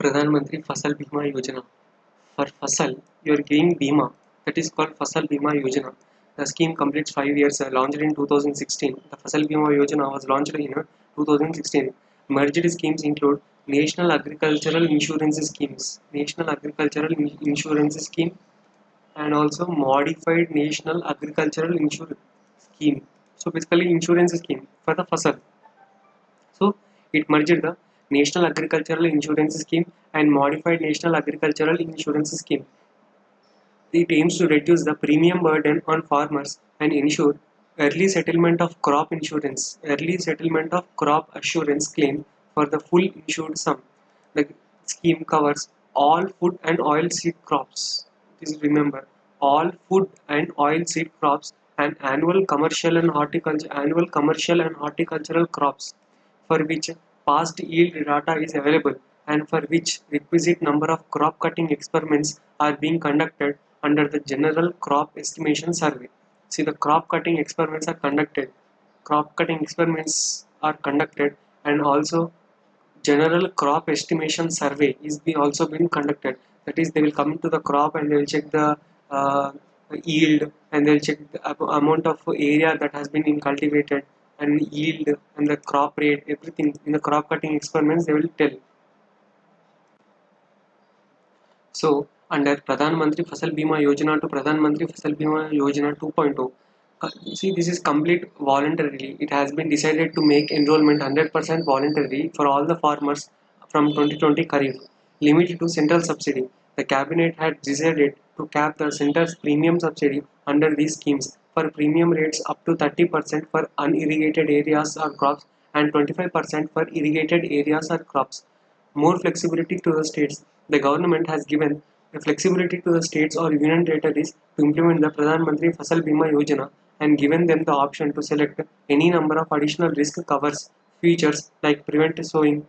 Pradhan Mantri Fasal Bima Yojana. For Fasal, you are giving Bima, that is called Fasal Bima Yojana. The scheme completes 5 years, launched in 2016. The Fasal Bima Yojana was launched in 2016. Merged schemes include National Agricultural Insurance Schemes, National Agricultural Insurance Scheme, and also Modified National Agricultural Insurance Scheme. So basically, insurance scheme for the Fasal. So it merged the National Agricultural Insurance Scheme and Modified National Agricultural Insurance Scheme. It aims to reduce the premium burden on farmers and ensure early settlement of crop insurance, early settlement of crop assurance claim for the full insured sum. The scheme covers all food and oil seed crops. Please remember, all food and oil seed crops and annual commercial and horticultural crops for which past yield data is available and for which requisite number of crop cutting experiments are being conducted under the General Crop Estimation Survey. See, the crop cutting experiments are conducted, and also General Crop Estimation Survey is also being conducted. That is, they will come to the crop and they will check the uh, yield, and they will check the amount of area that has been cultivated and yield and the crop rate, everything in the crop cutting experiments they will tell. So, under Pradhan Mantri Fasal Bima Yojana to Pradhan Mantri Fasal Bima Yojana 2.0, see, this is complete voluntarily. It has been decided to make enrollment 100% voluntary for all the farmers from 2020 Kharif, limited to central subsidy. The cabinet had decided to cap the center's premium subsidy under these schemes for premium rates up to 30% for unirrigated areas or crops and 25% for irrigated areas or crops. More flexibility to the states. The government has given the flexibility to the states or union territories to implement the Pradhan Mantri Fasal Bima Yojana and given them the option to select any number of additional risk covers features like prevented sowing,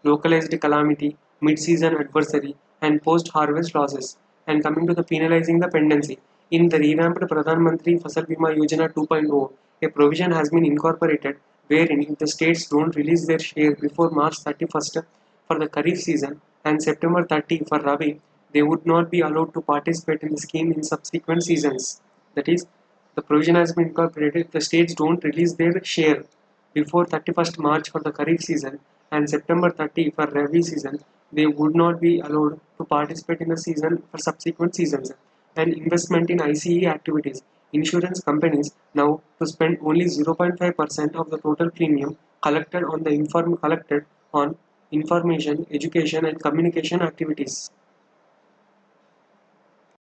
localized calamity, mid-season adversary, and post-harvest losses. And coming to the penalizing the pendency, in the revamped Pradhan Mantri Fasal Bima Yojana 2.0, a provision has been incorporated wherein if the states don't release their share before March 31st for the Kharif season and September 30 for Rabi, they would not be allowed to participate in the scheme in subsequent seasons. That is, the provision has been incorporated if the states don't release their share before 31st March for the Kharif season and September 30 for Rabi season, they would not be allowed to participate in the season for subsequent seasons. And investment in ICE activities. Insurance companies now to spend only 0.5% of the total premium collected on information, education, and communication activities.